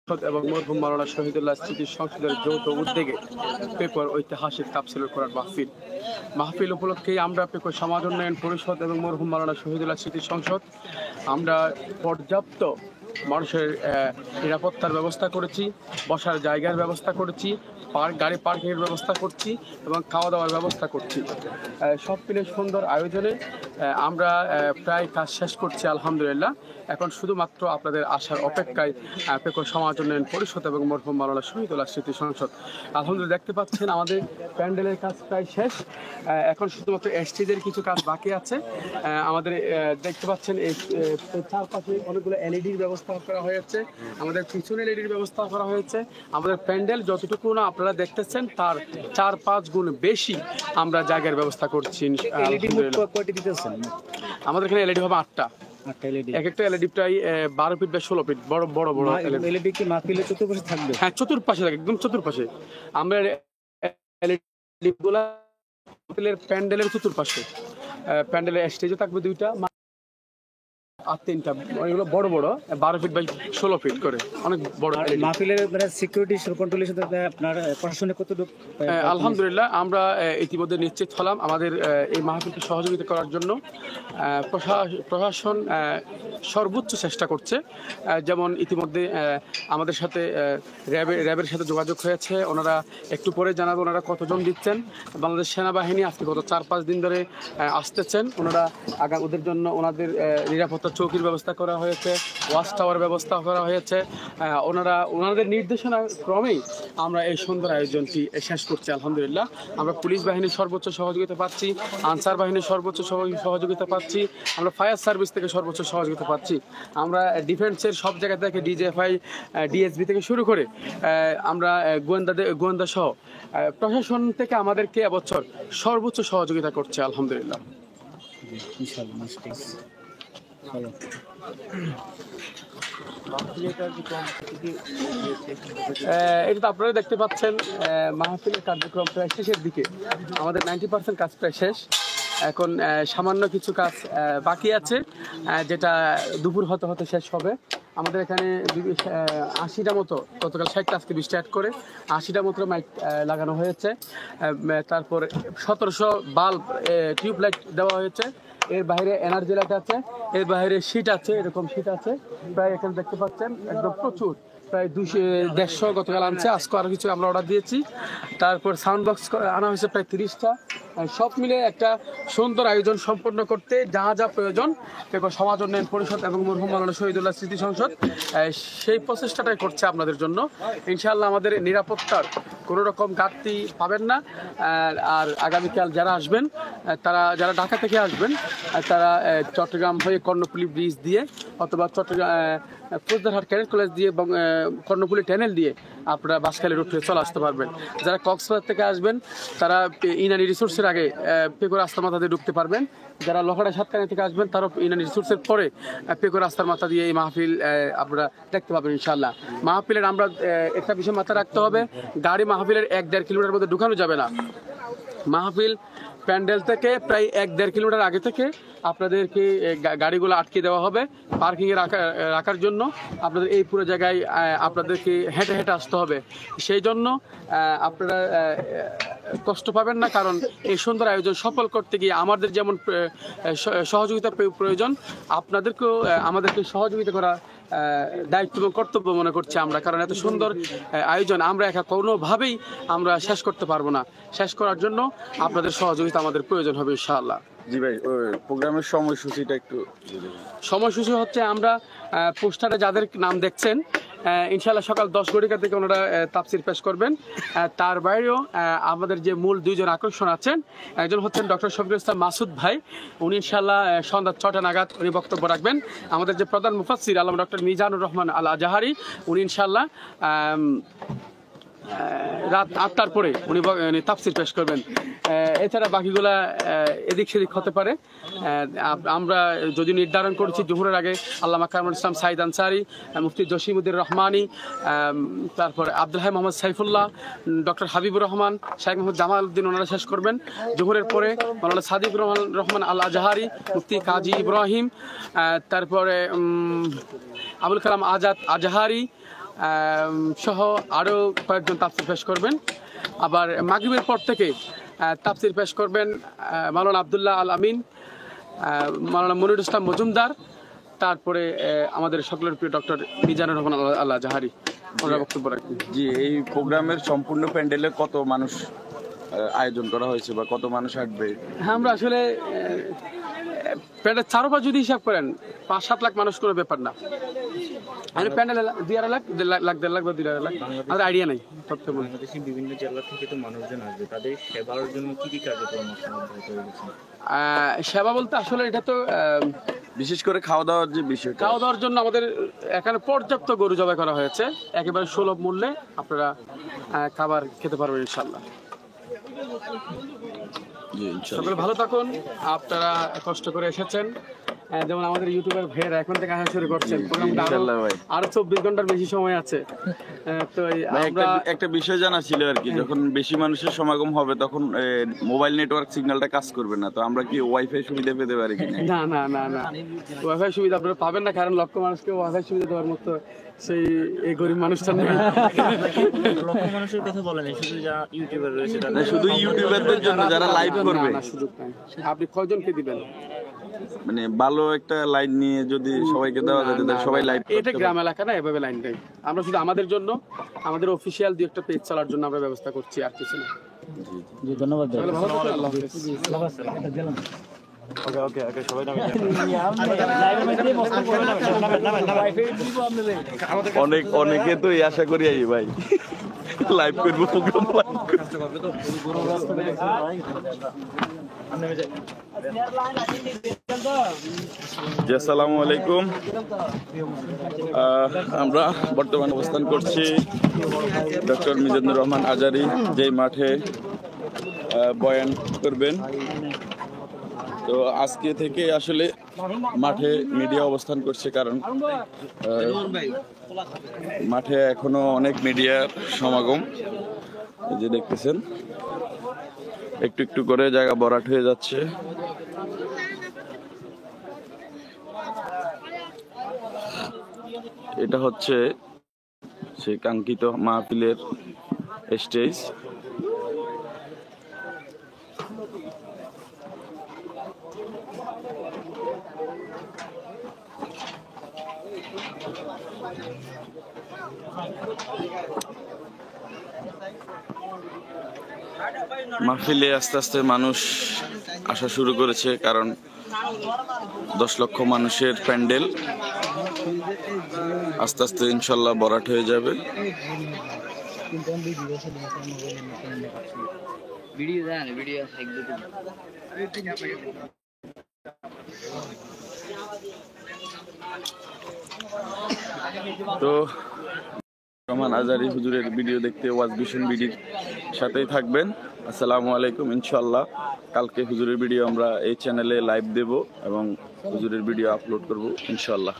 এবং মরহুম মাওলানা শহীদুল্লাহ স্মৃতি সংসদের যৌথ উদ্যোগে পেপর ঐতিহাসিক তাফসীরুল কোরআন মাহফিল উপলক্ষে আমরা পেপর সমাজ উন্নয়ন পরিষদ এবং মরহুম মাওলানা শহীদুল্লাহ স্মৃতি সংসদ আমরা পর্যাপ্ত মানুষের নিরাপত্তার ব্যবস্থা করেছি, বসার জায়গার ব্যবস্থা করেছি, গাড়ি পার্কিংয়ের ব্যবস্থা করছি এবং খাওয়া দাওয়ার ব্যবস্থা করছি। সব মিলে সুন্দর আয়োজনে আমরা প্রায় কাজ শেষ করছি আলহামদুলিল্লাহ। এখন শুধুমাত্র আপনাদের আসার অপেক্ষায় পেপর সমাজ উন্নয়ন পরিষদ এবং মরহুম মাওলানা শহীদুল্লাহ স্মৃতি সংসদ। আলহামদুলিল্লাহ দেখতে পাচ্ছেন আমাদের প্যান্ডেলের কাজ প্রায় শেষ, এখন শুধুমাত্র স্টেজের কিছু কাজ বাকি আছে। আমাদের দেখতে পাচ্ছেন এই চারপাশে অনেকগুলো এলইডির ব্যবস্থা করা হয়েছে, আমাদের পিছনে এলইডির ব্যবস্থা করা হয়েছে। আমাদের প্যান্ডেল যতটুকু না আপনারা দেখতেছেন তার 4-5 গুণ বেশি আমরা জায়গার ব্যবস্থা করছি। আমাদের এখানে এলইডি হবে 8টা। এক একটা এলইডি প্রায় 12 ফিট বা 16 ফিট বড় বড় বড় এলইডি। কি মাহফিলের চতুর্পাশে থাকবে? হ্যাঁ, চতুর্পাশে থাকে, একদম চতুর্পাশে। আমরা এলইডি গুলা প্যান্ডেলের চতুর্পাশে, প্যান্ডেলের স্টেজে থাকবে 2টা আর 3টা, এগুলো বড় বড় 12 ফিট বাই 16 ফিট করে, অনেক বড়। মাহফিলের মানে সিকিউরিটি কন্ট্রোলের সাথে আপনার প্রশাসনে কতটুকু? আলহামদুলিল্লাহ আমরা ইতিমধ্যে নিশ্চিত হলাম আমাদের এই মাহফিলকে সহযোগিতা করার জন্য প্রশাসন সর্বোচ্চ চেষ্টা করছে। যেমন ইতিমধ্যে আমাদের সাথে র্যাবের সাথে যোগাযোগ হয়েছে, ওনারা একটু পরে জানাবো ওনারা কতজন দিচ্ছেন। বাংলাদেশ সেনাবাহিনী আজকে গত 4-5 দিন ধরে আসতেছেন, ওনারা ওদের জন্য ওনাদের নিরাপত্তা চৌকির ব্যবস্থা করা হয়েছে, ওয়াচ টাওয়ার ব্যবস্থা করা হয়েছে। ওনাদের নির্দেশনা ক্রমেই আমরা এই সুন্দর আয়োজনটি শেষ করছি আলহামদুলিল্লাহ। আমরা পুলিশ বাহিনীর সর্বোচ্চ সহযোগিতা পাচ্ছি, আনসার বাহিনীর সর্বোচ্চ সহযোগিতা পাচ্ছি, আমরা ফায়ার সার্ভিস থেকে সর্বোচ্চ সহযোগিতা পাচ্ছি, আমরা ডিফেন্সের সব জায়গা থেকে ডিজিএফআই ডিএসবি থেকে শুরু করে আমরা গোয়েন্দা সহ প্রশাসন থেকে আমাদেরকে এবছর সর্বোচ্চ সহযোগিতা করছে আলহামদুলিল্লাহ। এটা তো আপনারা দেখতে পাচ্ছেন মাহফিলের কার্যক্রম প্রায় শেষের দিকে, আমাদের 90% কাজ প্রায় শেষ। এখন সামান্য কিছু কাজ বাকি আছে, যেটা দুপুর হতে হতে শেষ হবে। আমাদের এখানে 80টা মতো, গতকাল 60টা আজকে 20টা অ্যাড করে 80টা মতো মাইক লাগানো হয়েছে। তারপর 1700 বাল্ব টিউবলাইট দেওয়া হয়েছে। এর বাইরে এনার্জি লাইট আছে, এর বাইরে শীট আছে, এরকম শীট আছে প্রায় এখানে দেখতে পাচ্ছেন একদম প্রচুর, প্রায় 200-150 গতকাল আনছে, আজকে আরও কিছু আমরা অর্ডার দিয়েছি। তারপর সাউন্ড বক্স আনা হয়েছে প্রায় 30টা। সব মিলে একটা সুন্দর আয়োজন সম্পন্ন করতে যা যা প্রয়োজন পেপর সমাজ উন্নয়ন পরিষদ এবং মরহুম মাওলানা শহীদুল্লাহ স্মৃতি সংসদ সেই প্রচেষ্টাটাই করছে আপনাদের জন্য। ইনশাআল্লাহ আমাদের নিরাপত্তার কোনো রকম ঘাটতি পাবেন না। আর আগামীকাল যারা আসবেন, যারা ঢাকা থেকে আসবেন, তারা চট্টগ্রাম হয়ে কর্ণফুলী ব্রিজ দিয়ে অথবা চট্টগ্রাম ফৌজদারহাট ক্যাডেট কলেজ দিয়ে এবং কর্ণফুলী টানেল দিয়ে আপনারা বাঁশখালী রুট চলে আসতে পারবেন। যারা কক্সবাজার থেকে আসবেন তারা ইনানি রিসোর্সের আগে পেকো রাস্তার মাথা দিয়ে ঢুকতে পারবেন। যারা লখাড়া সাতকানি থেকে আসবেন তারাও ইনানি রিসোর্সের পরে পেকো রাস্তার মাথা দিয়ে এই মাহফিল আপনারা দেখতে পাবেন ইনশাআল্লাহ। মাহফিলের আমরা একটা বিষয় মাথায় রাখতে হবে, গাড়ি মাহফিলের 1-1.5 কিলোমিটার মধ্যে ঢুকানো যাবে না। মাহফিল প্যান্ডেল থেকে প্রায় 1-1.5 কিলোমিটার আগে থেকে আপনাদেরকে গাড়িগুলো আটকে দেওয়া হবে পার্কিংয়ে রাখার জন্য। আপনাদের এই পুরো জায়গায় আপনাদেরকে হেঁটে হেঁটে আসতে হবে, সেই জন্য আপনারা কষ্ট পাবেন না। কারণ এই সুন্দর আয়োজন সফল করতে গিয়ে আমাদের যেমন সহযোগিতা প্রয়োজন, আপনাদেরকেও আমাদেরকে সহযোগিতা করা দায়িত্ব এবং কর্তব্য মনে করছি আমরা। কারণ এত সুন্দর আয়োজন আমরা একা কোনোভাবেই আমরা শেষ করতে পারবো না। শেষ করার জন্য আপনাদের সহযোগিতা আমাদের প্রয়োজন হবে ইনশাআল্লাহ। জি ভাই, প্রোগ্রামের সময়সূচিটা একটু। সময়সূচি হচ্ছে আমরা পোস্টারে যাদের নাম দেখছেন ইনশাআল্লাহ সকাল 10 ঘটিকা থেকে ওনারা তাফসির পেশ করবেন। তার বাইরেও আমাদের যে মূল 2 জন আকর্ষণ আছেন, একজন হচ্ছেন ডক্টর শফিকুল ইসলাম মাসুদ ভাই, উনি ইনশাআল্লাহ সন্ধ্যা 6টা নাগাদ উনি বক্তব্য রাখবেন। আমাদের যে প্রধান মুফাসসির আল্লামা ডক্টর মিজানুর রহমান আল আজাহারি, উনি ইনশাআল্লাহ রাত 8টার পরে উনি তাফসির পেশ করবেন। এছাড়া বাকিগুলা এদিক সেদিক হতে পারে। আমরা যদি নির্ধারণ করেছি জোহরের আগে আল্লামা কামরুল ইসলাম সাইদ আনসারি, মুফতি জসিমুদ্দিন রহমানি, তারপর আব্দুল হাই মোহাম্মদ সাইফুল্লাহ, ডক্টর হাবিবুর রহমান, শাইখ মোহাম্মদ জামাল উদ্দিন ওনারা শেষ করবেন। জোহরের পরে মাওলানা সাদিকুর রহমান আল আজাহারি, মুফতি কাজী ইব্রাহিম, তারপরে আবুল কালাম আজাদ আজাহারি, সহ আরও কয়েকজন তাফসির পেশ করবেন। আবার মাগরিবের পর থেকে তাফসির পেশ করবেন মাওলানা আবদুল্লাহ আল আমিন, মাওলানা মনিরুল ইসলাম মজুমদার, তারপরে আমাদের সকলের প্রিয় ডক্টর মিজানুর রহমান আল্লাহ জাহারি ওনারা বক্তব্য রাখবেন। জি, এই প্রোগ্রামের সম্পূর্ণ প্যান্ডেলে কত মানুষ আয়োজন করা হয়েছে বা কত মানুষ আসবে? হ্যাঁ, আমরা আসলে প্যান্ডেল চারোপা যদি হিসাব করেন 5-7 লাখ মানুষ কোনো ব্যাপার না। আমি প্যান্ডেল 2.5 লাখ, 1.5 লাখ, 1.5 লাখ বা 2.5 লাখ, আমাদের আইডিয়া নাই। বাংলাদেশের বিভিন্ন জেলা থেকে তো মানুষজন আসবে, তাদের সেবার জন্য কি কি কার্যক্রম সেবা বলতে আসলে এটা তো বিশেষ করে খাওয়া দাওয়ার যে বিষয়টা, খাওয়া দাওয়ার জন্য আমাদের এখানে পর্যাপ্ত গরু জবাই করা হয়েছে, একেবারে সুলভ মূল্যে আপনারা খাবার খেতে পারবেন ইনশাল্লাহ। জি, ইনশাআল্লাহ। সকলে ভালো থাকুন, আপনারা কষ্ট করে এসেছেন। যেমন আমাদের ইউটিউবের ভাইয়েরা এখন থেকে আসা শুরু করছেন, ইনশাআল্লাহ ভাই। আরো 24 ঘন্টার বেশি সময় আছে। তো আমরা একটা বিষয় জানা ছিল আর কি, যখন বেশি মানুষের সমাগম হবে তখন মোবাইল নেটওয়ার্ক সিগন্যালটা কাজ করবে না, তো আমরা কি ওয়াইফাই সুবিধা পেতে পারি কিনা? না না না না, ওয়াইফাই সুবিধা আপনারা পাবেন না, কারণ লক্ষ মানুষকে ওয়াইফাই সুবিধা দেওয়ার মতো সেই এই গরিব মানুষটা নেই। লক্ষ মানুষের কথা বলেন, শুধু যা ইউটিউবার রয়েছে না, শুধু ইউটিউবারদের জন্য যারা লাইভ করবে। না, সুযোগ নাই। আপনি কয়জনকে দিবেন? মানে ভালো একটা লাইন নিয়ে যদি সবাইকে দেওয়া যায় তাহলে সবাই লাইভ এটা গ্রাম এলাকা না, এভাবে লাইন দেয়। আমরা শুধু আমাদের জন্য, আমাদের অফিসিয়াল দুই একটা পেজ চালার জন্য আমরা ব্যবস্থা করছি, আর কিছু না। জি, ধন্যবাদ। তাহলে ভালো থাকুন, আল্লাহ হাফেজ। ওকে সবাই নামে অনেকে তো এই আশা করি আই ভাই লাইভ করবো প্রোগ্রাম। জি, আসসালামু আলাইকুম। আমরা বর্তমানে অবস্থান করছি ডক্টর মিজানুর রহমান আজারি যেই মাঠে বয়ান করবেন। তো আজকে থেকে আসলে মাঠে মিডিয়া অবস্থান করছে, কারণ মাঠে এখনো অনেক মিডিয়ার সমাগম। এই যে দেখতেছেন একটু একটু করে জায়গা ভরাট হয়ে যাচ্ছে। এটা হচ্ছে সেই কাঙ্ক্ষিত মাহফিলের স্টেজ। মাহফিলে আস্তে আস্তে মানুষ আসা শুরু করেছে, কারণ 10 লক্ষ মানুষের প্যান্ডেল আস্তে আস্তে ইনশাল্লাহ ভরাট হয়ে যাবে। তো রহমান আজারি হুজুরের ভিডিও দেখতে ওয়াজ ভিশন বিডির সাথেই থাকবেন। আসসালামু আলাইকুম। ইনশাআল্লাহ কালকে হুজুরের ভিডিও আমরা এই চ্যানেলে লাইভ দেব এবং হুজুরের ভিডিও আপলোড করব ইনশাআল্লাহ।